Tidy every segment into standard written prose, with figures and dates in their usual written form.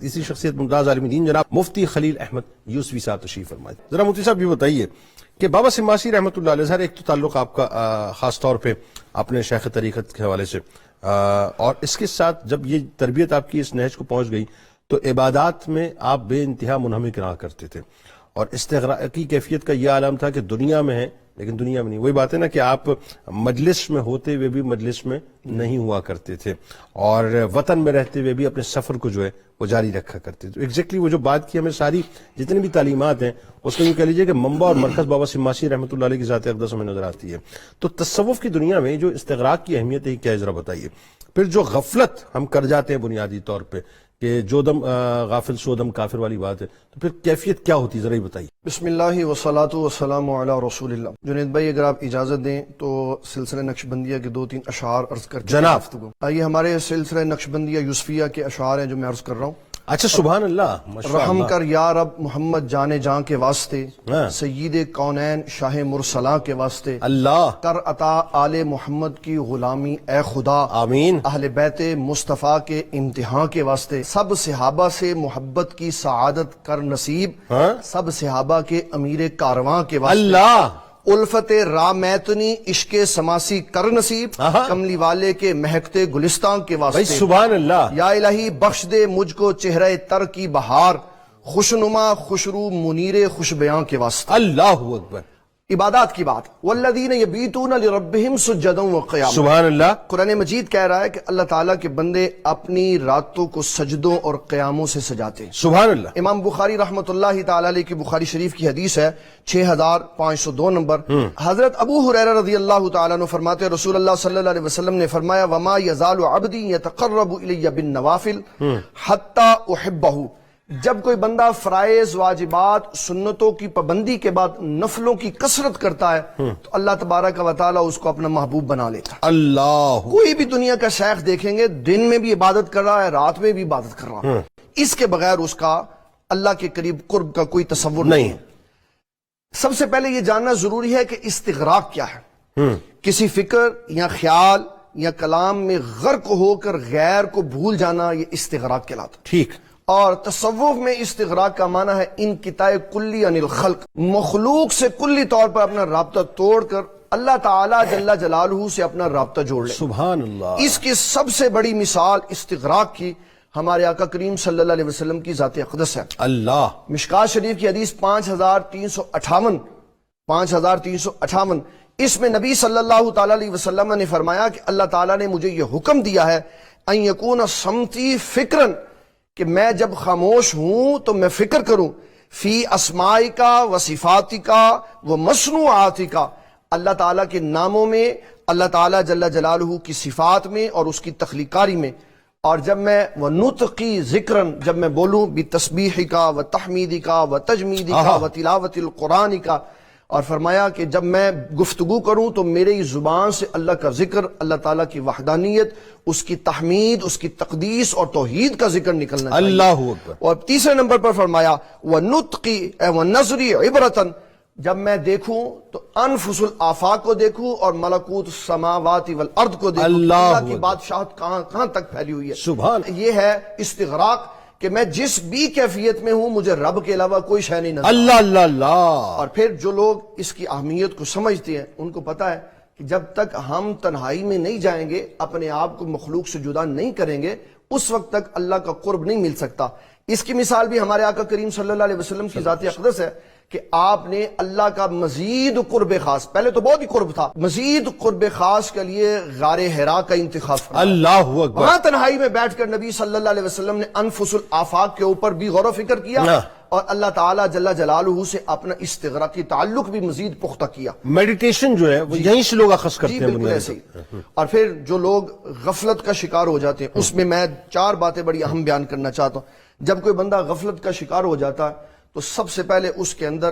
تیسری شخصیت ممتاز عالم دین جناب مفتی خلیل احمد یوسفی صاحب تشریف فرمائے. ذرا مفتی صاحب یہ بتائیے کہ بابا سماسی رحمۃ اللہ علیہ ظاہر ایک تو تعلق آپ کا خاص طور پہ اپنے شیخ طریقت کے حوالے سے، اور اس کے ساتھ جب یہ تربیت آپ کی اس نہج کو پہنچ گئی تو عبادات میں آپ بے انتہا منہمک رہا کرتے تھے، اور استغراقی کیفیت کا یہ عالم تھا کہ دنیا میں ہے لیکن دنیا میں نہیں. وہی بات ہے نا کہ آپ مجلس میں ہوتے ہوئے بھی مجلس میں نہیں ہوا کرتے تھے، اور وطن میں رہتے ہوئے بھی اپنے سفر کو جو ہے وہ جاری رکھا کرتے تھے. ایگزیکٹلی وہ جو بات کی ہمیں ساری جتنی بھی تعلیمات ہیں اس میں یہ کہہ لیجیے کہ منبع اور مرکز بابا سماسی رحمۃ اللہ علیہ کی ذات اقدس ہمیں نظر آتی ہے. تو تصوف کی دنیا میں جو استغراق کی اہمیت ہے کیا ہے ذرا بتائیے. پھر جو غفلت ہم کر جاتے ہیں بنیادی طور پہ کہ جو دم غافل سو دم کافر والی بات ہے، تو پھر کیفیت کیا ہوتی ہے ذرا ہی بتائیے. بسم اللہ والصلاۃ والسلام علی رسول اللہ. جنید بھائی اگر آپ اجازت دیں تو سلسلہ نقشبندیہ کے 2-3 اشعار عرض کر کے جناب آئیے. ہمارے سلسلہ نقشبندیہ یوسفیہ کے اشعار ہیں جو میں عرض کر رہا ہوں. اچھا سبحان اللہ، رحم کر یا رب محمد جان جاں کے واسطے، سید کونین شاہ مرسلاں کے واسطے، اللہ کر عطا آل محمد کی غلامی اے خدا، آمین. اہل بیت مصطفیٰ کے امتحان کے واسطے، سب صحابہ سے محبت کی سعادت کر نصیب، سب صحابہ کے امیر کارواں کے واسطے، اللہ الفت رامیتنی عشق سماسی کر نصیب، کملی والے کے مہکتے گلستان کے واسطے. سبحان اللہ. یا الہی بخش دے مجھ کو چہرہ تر کی بہار، خوشنما خوشرو منیر خوش بیاں کے واسطے. اللہ اکبر. عبادات کی بات، والذین یبیتون لربہم سجدا وقیاما. سبحان اللہ. قرآن مجید کہہ رہا ہے کہ اللہ تعالیٰ کے بندے اپنی راتوں کو سجدوں اور قیاموں سے سجاتے ہیں. سبحان اللہ. امام بخاری رحمۃ اللہ تعالیٰ علیہ کی بخاری شریف کی حدیث ہے 6502 نمبر. حضرت ابو ہریرہ رضی اللہ تعالیٰ عنہ فرماتے ہیں رسول اللہ صلی اللہ علیہ وسلم نے فرمایا وما یزال عبدی یتقرب الی بالنوافل حتی احبہ. جب کوئی بندہ فرائض واجبات سنتوں کی پابندی کے بعد نفلوں کی کثرت کرتا ہے تو اللہ تبارک و تعالیٰ اس کو اپنا محبوب بنا لیتا ہے. اللہ. کوئی بھی دنیا کا شیخ دیکھیں گے دن میں بھی عبادت کر رہا ہے، رات میں بھی عبادت کر رہا ہے، اس کے بغیر اس کا اللہ کے قریب قرب کا کوئی تصور نہیں. سب سے پہلے یہ جاننا ضروری ہے کہ استغراق کیا ہے. کسی فکر یا خیال یا کلام میں غرق ہو کر غیر کو بھول جانا یہ استغراق کہلاتا. ٹھیک. اور تصوف میں استغراق کا معنی ہے انقطاع کلی عن الخلق، مخلوق سے کلی طور پر اپنا رابطہ توڑ کر اللہ تعالیٰ جل جلالہ سے اپنا رابطہ جوڑ لے. سبحان اللہ. اس کی سب سے بڑی مثال استغراق کی ہمارے آقا کریم صلی اللہ علیہ وسلم کی ذات اقدس ہے. اللہ. مشکات شریف کی حدیث 5358 اس میں نبی صلی اللہ تعالیٰ علیہ وسلم نے فرمایا کہ اللہ تعالیٰ نے مجھے یہ حکم دیا ہے ان یکون صمتی فکرن، کہ میں جب خاموش ہوں تو میں فکر کروں فی اسمائی کا و صفاتی کا و مصنوعاتی کا، اللہ تعالیٰ کے ناموں میں، اللہ تعالیٰ جل جلالہ کی صفات میں اور اس کی تخلیقاری میں. اور جب میں و نطقی ذکرن، جب میں بولوں بتسبیح کا و تحمیدی کا و تجمیدی کا و تلاوت القرآن کا. اور فرمایا کہ جب میں گفتگو کروں تو میری زبان سے اللہ کا ذکر، اللہ تعالیٰ کی وحدانیت، اس کی تحمید، اس کی تقدیس اور توحید کا ذکر نکلنا چاہیے. اللہ اکبر. اور تیسرے نمبر پر فرمایا وَنُطْقِ وَنَظْرِ عِبْرَةً، جب میں دیکھوں تو انفس الآفاق کو دیکھوں اور ملکوت السماوات والارض کو دیکھوں. اللہ کی بادشاہت کہاں تک پھیلی ہوئی ہے. سبحان. یہ ہے استغراق کہ میں جس بھی کیفیت میں ہوں مجھے رب کے علاوہ کوئی شے نہیں نظر. اللہ اللہ اللہ. اور پھر جو لوگ اس کی اہمیت کو سمجھتے ہیں ان کو پتا ہے کہ جب تک ہم تنہائی میں نہیں جائیں گے، اپنے آپ کو مخلوق سے جدا نہیں کریں گے، اس وقت تک اللہ کا قرب نہیں مل سکتا. اس کی مثال بھی ہمارے آقا کریم صلی اللہ علیہ وسلم کی ذات اقدس ہے کہ آپ نے اللہ کا مزید قرب خاص، پہلے تو بہت ہی قرب تھا، مزید قرب خاص کے لیے غار حرا کا انتخاب فرمایا. اللہ اکبر. وہاں تنہائی میں بیٹھ کر نبی صلی اللہ علیہ وسلم نے انفس الآفاق کے اوپر بھی غور و فکر کیا اور اللہ تعالیٰ جل جلالہ سے اپنا استغراقی تعلق بھی مزید پختہ کیا. میڈیٹیشن جو ہے وہ یہیں سے لوگ اخذ کرتے ہیں. بالکل ایسے ہی. اور پھر جو لوگ غفلت کا شکار ہو جاتے ہیں اس میں میں 4 باتیں بڑی اہم بیان کرنا چاہتا ہوں. جب کوئی بندہ غفلت کا شکار ہو جاتا ہے تو سب سے پہلے اس کے اندر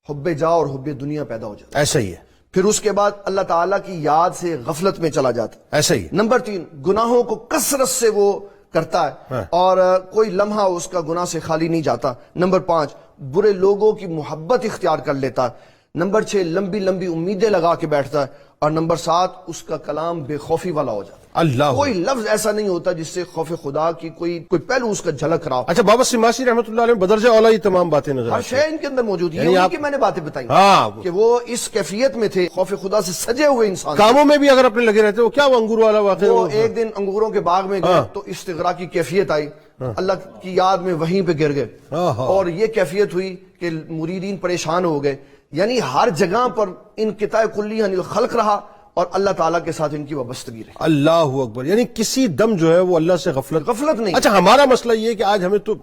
حب جا اور حب دنیا پیدا ہو جاتا ہے. ایسا ہی ہے. پھر اس کے بعد اللہ تعالیٰ کی یاد سے غفلت میں چلا جاتا ہے. ایسا ہی. نمبر 3 گناہوں کو کثرت سے وہ کرتا ہے اور کوئی لمحہ اس کا گناہ سے خالی نہیں جاتا. نمبر 5 برے لوگوں کی محبت اختیار کر لیتا ہے. نمبر 6 لمبی لمبی امیدیں لگا کے بیٹھتا ہے، اور نمبر 7 اس کا کلام بے خوفی والا ہو جاتا ہے۔ اللہ کوئی لفظ ایسا نہیں ہوتا جس سے خوف خدا کی کوئی پہلو اس کا جھلک رہا ہو۔ اچھا بابا سماسی رحمۃ اللہ علیہ بدرجہ اولا یہ تمام باتیں نظر ہر آتی شے ان کے اندر موجود ہے، یعنی یہ آپ- کی میں نے باتیں بتائی ہاں، کہ وہ اس کیفیت میں تھے، خوف خدا سے سجے ہوئے انسان تھے۔ کاموں میں بھی اگر اپنے لگے رہتے وہ کیا وہ انگور والا واقعہ وہ ایک دن انگوروں کے باغ میں گئے تو استغرا کی کیفیت آئی، اللہ کی یاد میں وہیں پہ گر گئے، اور یہ کیفیت ہوئی کہ مریدین پریشان ہو گئے۔ یعنی ہر جگہ پر انقطاع کلی عن الخلق رہا، اور اللہ تعالیٰ کے ساتھ ان کی وابستگی رہی۔ اللہ اکبر، یعنی کسی دم جو ہے وہ اللہ سے غفلت نہیں۔ اچھا ہمارا مسئلہ یہ ہے کہ آج ہمیں تو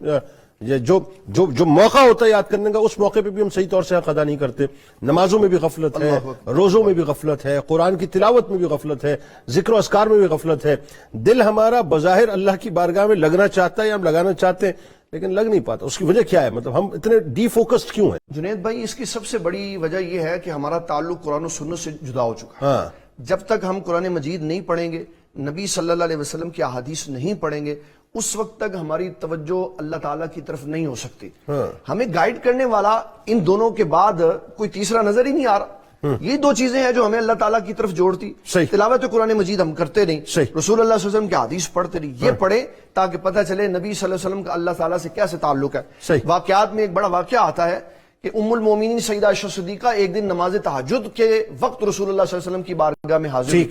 یہ جو موقع ہوتا ہے یاد کرنے کا، اس موقع پہ بھی ہم صحیح طور سے حق ادا نہیں کرتے۔ نمازوں میں بھی غفلت ہے، روزوں میں بھی غفلت ہے، قرآن کی تلاوت میں بھی غفلت ہے، ذکر و اذکار میں بھی غفلت ہے۔ دل ہمارا بظاہر اللہ کی بارگاہ میں لگنا چاہتا ہے یا ہم لگانا چاہتے ہیں لیکن لگ نہیں پاتا، اس کی وجہ کیا ہے؟ مطلب ہم اتنے ڈی فوکسڈ کیوں ہیں؟ جنید بھائی اس کی سب سے بڑی وجہ یہ ہے کہ ہمارا تعلق قرآن و سنت سے جدا ہو چکا ہے۔ ہاں، جب تک ہم قرآن مجید نہیں پڑھیں گے، نبی صلی اللہ علیہ وسلم کی احادیث نہیں پڑھیں گے، اس وقت تک ہماری توجہ اللہ تعالیٰ کی طرف نہیں ہو سکتی۔ ہمیں گائیڈ کرنے والا ان دونوں کے بعد کوئی تیسرا نظر ہی نہیں آ رہا۔ یہ دو چیزیں ہیں جو ہمیں اللہ تعالیٰ کی طرف جوڑتی۔ صحیح۔ تلاوت قرآن مجید ہم کرتے نہیں، صحیح۔ رسول اللہ صلی اللہ علیہ وسلم کی حدیث پڑھتے نہیں، یہ پڑھیں تاکہ پتہ چلے نبی صلی اللہ علیہ وسلم کا اللہ تعالیٰ سے کیسے تعلق ہے۔ صحیح۔ واقعات میں ایک بڑا واقعہ آتا ہے کہ ام المومنین سیدہ عائشہ صدیقہ ایک دن نماز تہجد کے وقت رسول اللہ صلی اللہ علیہ وسلم کی بارگاہ میں حاضر ہوئی۔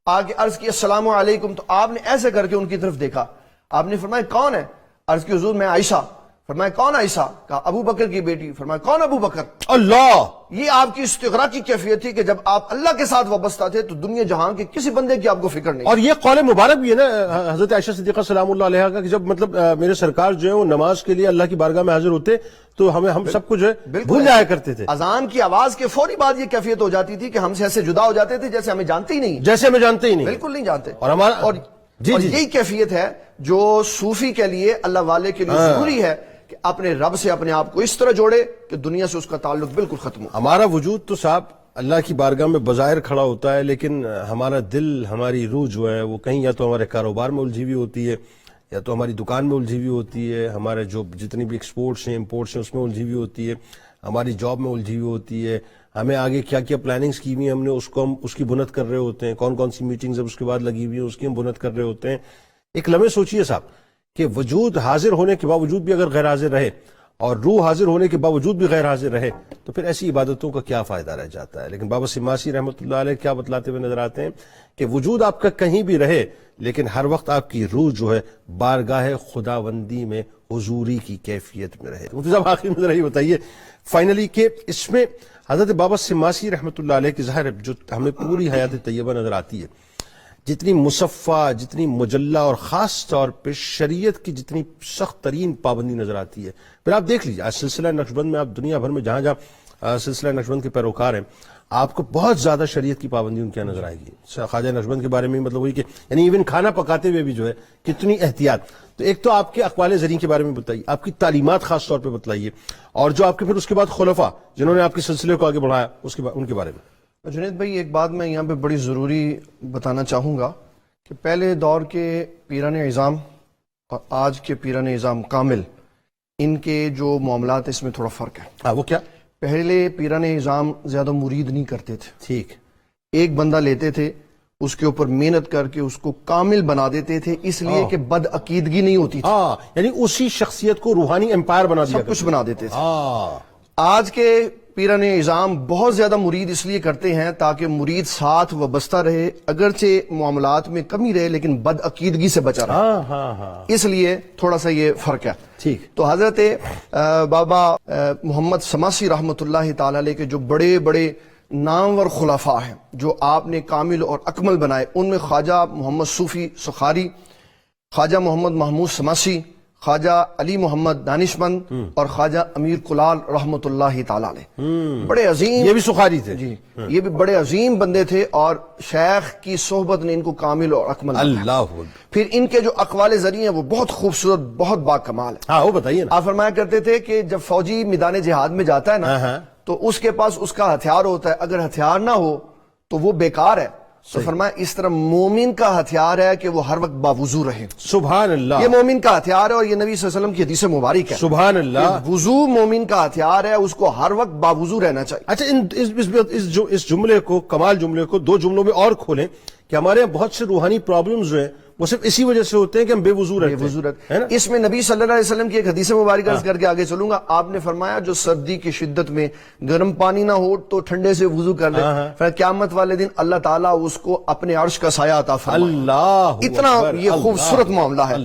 آگے عرض کی السلام علیکم، تو آپ نے ایسے کر کے ان کی طرف دیکھا، آپ نے فرمایا کون ہے؟ عرض کی حضور میں عائشہ۔ فرمایا کون عائشہ؟ کہا ابو بکر کی بیٹی۔ فرمایا کون ابو بکر؟ اللہ! یہ آپ کی استغراق کی کیفیت تھی کہ جب آپ اللہ کے ساتھ وابستہ تھے تو دنیا جہاں کے کسی بندے کی آپ کو فکر نہیں۔ اور یہ قول مبارک بھی ہے نا حضرت عائشہ صدیقہ سلام اللہ علیہا کا، کہ جب مطلب میرے سرکار جو ہے وہ نماز کے لیے اللہ کی بارگاہ میں حاضر ہوتے تو ہم سب کو جو ہے بھول جایا کرتے تھے۔ اذان کی آواز کے فوری بعد یہ کیفیت ہو جاتی تھی کہ ہم سے ایسے جدا ہو جاتے تھے جیسے ہمیں جانتے ہی نہیں، جیسے ہمیں جانتے ہی نہیں، بالکل نہیں جانتے۔ اور ہمارا اور یہی کیفیت ہے جو صوفی کے لیے، اللہ والے کے لیے ضروری ہے کہ اپنے رب سے اپنے آپ کو اس طرح جوڑے کہ دنیا سے اس کا تعلق بالکل ختم ہو۔ ہمارا وجود تو صاحب اللہ کی بارگاہ میں بظاہر کھڑا ہوتا ہے، لیکن ہمارا دل، ہماری روح جو ہے وہ کہیں یا تو ہمارے کاروبار میں الجھی ہوئی ہوتی ہے، یا تو ہماری دکان میں الجھی ہوئی ہوتی ہے، ہمارے جو جتنی بھی ایکسپورٹس ہیں امپورٹس ہیں اس میں الجھی ہوئی ہوتی ہے، ہماری جاب میں الجھی ہوئی ہوتی ہے، ہمیں آگے کیا کیا پلاننگز کی ہوئی ہیں ہم نے اس کو ہم اس کی بنت کر رہے ہوتے ہیں، کون کون سی میٹنگز اب اس کے بعد لگی ہوئی ہیں اس کی ہم بنت کر رہے ہوتے ہیں۔ ایک لمحے سوچئے صاحب کہ وجود حاضر ہونے کے باوجود بھی اگر غیر حاضر رہے اور روح حاضر ہونے کے باوجود بھی غیر حاضر رہے تو پھر ایسی عبادتوں کا کیا فائدہ رہ جاتا ہے؟ لیکن بابا سماسی رحمۃ اللہ علیہ کیا بتلاتے ہوئے نظر آتے ہیں کہ وجود آپ کا کہیں بھی رہے لیکن ہر وقت آپ کی روح جو ہے بارگاہ خداوندی میں حضوری کی کیفیت میں رہے۔ مفتی صاحب آخر میں ذرا یہ بتائیے فائنلی کہ اس میں حضرت بابا سماسی رحمۃ اللہ علیہ کی ظاہر جو ہمیں پوری حیات طیبہ نظر آتی ہے، جتنی مصفہ، جتنی مجلہ اور خاص طور پہ شریعت کی جتنی سخت ترین پابندی نظر آتی ہے، پھر آپ دیکھ لیجیے آج سلسلہ نقشبند میں آپ دنیا بھر میں جہاں جہاں سلسلہ نقشبند کے پیروکار ہیں آپ کو بہت زیادہ شریعت کی پابندی ان کے نظر آئے گی۔ خواجہ نقشبند کے بارے میں مطلب وہی کہ یعنی ایون کھانا پکاتے ہوئے بھی جو ہے کتنی احتیاط۔ تو ایک تو آپ کے اقوال زرین کے بارے میں بتائیے، آپ کی تعلیمات خاص طور پہ بتلائیے، اور جو آپ کے پھر اس کے بعد خلفاء جنہوں نے آپ کے سلسلے کو آگے بڑھایا ان کے بارے میں۔ جنید بھائی ایک بات میں یہاں پہ بڑی ضروری بتانا چاہوں گا کہ پہلے دور کے پیران اعظام اور آج کے پیران اعظام کامل، ان کے جو معاملات اس میں تھوڑا فرق ہے۔ وہ کیا؟ پہلے پیران اعظام زیادہ مرید نہیں کرتے تھے، ٹھیک، ایک بندہ لیتے تھے اس کے اوپر محنت کر کے اس کو کامل بنا دیتے تھے، اس لیے کہ بد عقیدگی نہیں ہوتی تھی، یعنی اسی شخصیت کو روحانی امپائر بنا دیا، سب کچھ بنا دیتے تھے۔ آج کے پیران اعظام بہت زیادہ مرید اس لیے کرتے ہیں تاکہ مرید ساتھ وابستہ رہے، اگرچہ معاملات میں کمی رہے لیکن بد عقیدگی سے بچا رہے، اس لیے تھوڑا سا یہ فرق ہے۔ ٹھیک، تو حضرت بابا محمد سماسی رحمۃ اللہ تعالی علیہ کے جو بڑے بڑے نامور خلفاء ہیں جو آپ نے کامل اور اکمل بنائے، ان میں خواجہ محمد صوفی سخاری، خواجہ محمد محمود سماسی، خواجہ علی محمد دانشمند اور خواجہ امیر کلال رحمۃ اللہ تعالی علیہ، بڑے عظیم، یہ بھی سخاری تھے جی، یہ بھی بڑے عظیم بندے تھے، اور شیخ کی صحبت نے ان کو کامل اور اکمل اللہ۔ پھر ان کے جو اقوال زرعی ہیں وہ بہت خوبصورت، بہت باکمال ہے۔ ہاں وہ بتائیے نا۔ آپ فرمایا کرتے تھے کہ جب فوجی میدان جہاد میں جاتا ہے نا تو اس کے پاس اس کا ہتھیار ہوتا ہے، اگر ہتھیار نہ ہو تو وہ بیکار ہے، تو فرمایا اس طرح مومن کا ہتھیار ہے کہ وہ ہر وقت باوضو رہے. سبحان اللہ. یہ مومن کا ہتھیار ہے اور یہ نبی صلی اللہ علیہ وسلم کی حدیث مبارک ہے. سبحان اللہ. وضو مومن کا ہتھیار ہے, اس کو ہر وقت باوضو رہنا چاہیے. اچھا اس جملے کو, کمال جملے کو دو جملوں میں اور کھولیں کہ ہمارے یہاں بہت سے روحانی پرابلمز جو ہیں وہ صرف اسی وجہ سے ہوتے ہیں کہ ہم بے وضو رہتے ہیں. اس میں نبی صلی اللہ علیہ وسلم کی ایک حدیث مبارکہ عرض کر کے آگے چلوں گا. آپ نے فرمایا جو سردی کی شدت میں گرم پانی نہ ہو تو ٹھنڈے سے وضو کر لے, پھر قیامت والے دن اللہ تعالیٰ اس کو اپنے عرش کا سایہ عطا فرمائے. اللہ اتنا یہ خوبصورت معاملہ ہے.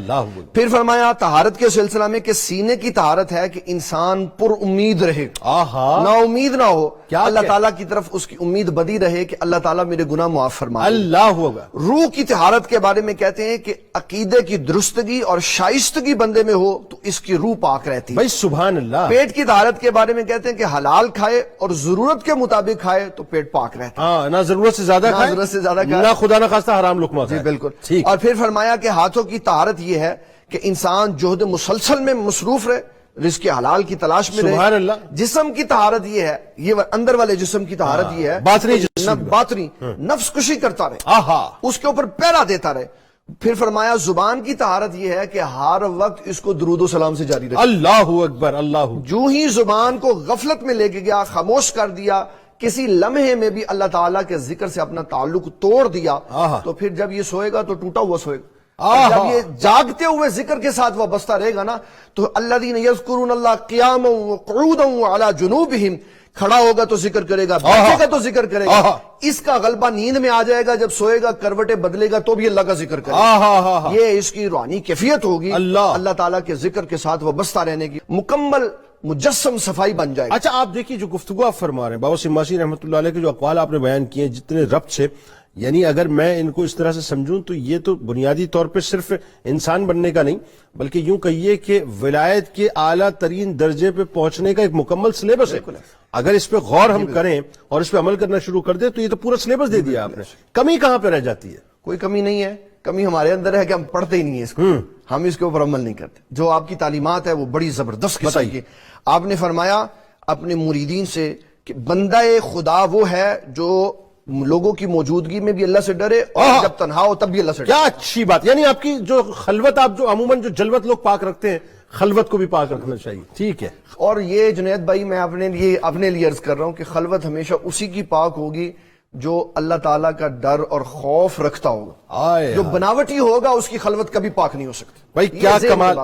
پھر فرمایا طہارت کے سلسلہ میں کہ سینے کی طہارت ہے کہ انسان پر امید رہے, نا امید نہ ہو, اللہ تعالیٰ کی طرف اس کی امید بدی رہے کہ اللہ تعالیٰ میرے گناہ معاف فرمائے. اللہ ہوگا. روح کی طہارت کے بارے میں کہتے ہیں کہ عقیدے کی درستگی اور شائستگی بندے میں ہو تو اس کی روح پاک رہتی ہے. بھائی سبحان اللہ. پیٹ کی طہارت کے بارے میں کہتے ہیں کہ حلال کھائے اور ضرورت کے مطابق کھائے تو پیٹ پاک رہتا ہے. ہاں, نہ ضرورت سے زیادہ کھائے, ضرورت سے زیادہ کھائے, نہ خدا نہ خواستہ حرام لقمہ کھائے. جی بالکل. اور پھر فرمایا کہ ہاتھوں کی طہارت یہ ہے کہ انسان جہد مسلسل میں مصروف رہے, رزق حلال کی تلاش میں رہے. سبحان اللہ. جسم کی طہارت یہ ہے, یہ اندر والے جسم کی طہارت یہ ہے, باطنی نفس کشی کرتا رہے, اس کے اوپر پہرا دیتا رہے. پھر فرمایا زبان کی طہارت یہ ہے کہ ہر وقت اس کو درود و سلام سے جاری رکھے. اللہ اکبر. اللہ. جو ہی زبان کو غفلت میں لے کے گیا, خاموش کر دیا, کسی لمحے میں بھی اللہ تعالیٰ کے ذکر سے اپنا تعلق توڑ دیا, تو پھر جب یہ سوئے گا تو ٹوٹا ہوا سوئے گا. جب یہ جاگتے ہوئے ذکر کے ساتھ وابستہ رہے گا نا, تو الذین یذکرون اللہ قیاما وقعودا وعلی جنوبہم, کھڑا ہوگا تو ذکر کرے گا, بیٹھے گا تو ذکر کرے گا. اس کا غلبہ نیند میں آ جائے گا, جب سوئے گا کروٹیں بدلے گا تو بھی اللہ کا ذکر کرے گا. یہ اس کی روحانی کیفیت ہوگی, اللہ تعالیٰ کے ذکر کے ساتھ وابستہ رہنے کی مکمل مجسم صفائی بن جائے گا. اچھا آپ دیکھیے جو گفتگو آپ فرما رہے ہیں, بابا سماسی رحمۃ اللہ علیہ کے جو اقوال آپ نے بیان کیے ہیں جتنے ربط سے, یعنی اگر میں ان کو اس طرح سے سمجھوں تو یہ تو بنیادی طور پہ صرف انسان بننے کا نہیں, بلکہ یوں کہیے کہ ولایت کے اعلیٰ ترین درجے پہ پہنچنے کا ایک مکمل سلیبس ہے. اگر اس پہ غور ہم کریں اور اس پہ عمل کرنا شروع کر دیں تو یہ تو پورا سلیبس دے دیا آپ نے. کمی کہاں پہ رہ جاتی ہے؟ کوئی کمی نہیں ہے. کمی ہمارے اندر ہے کہ ہم پڑھتے ہی نہیں ہیں اس کو, ہم اس کے اوپر عمل نہیں کرتے. جو آپ کی تعلیمات ہے وہ بڑی زبردست قسم کی. آپ نے فرمایا اپنے مریدین سے کہ بندہ خدا وہ ہے جو لوگوں کی موجودگی میں بھی اللہ سے ڈرے اور جب تنہا ہو تب بھی اللہ سے ڈرے. کیا اچھی بات. یعنی آپ کی جو خلوت, آپ جو عموماً جو جلوت لوگ پاک رکھتے ہیں, خلوت کو بھی پاک رکھنا چاہیے. ٹھیک ہے. اور یہ جنید بھائی میں اپنے لیے عرض کر رہا ہوں کہ خلوت ہمیشہ اسی کی پاک ہوگی جو اللہ تعالیٰ کا ڈر اور خوف رکھتا ہوگا. جو بناوٹی ہوگا اس کی خلوت کبھی پاک نہیں ہو سکتی. بھائی کیا کمال.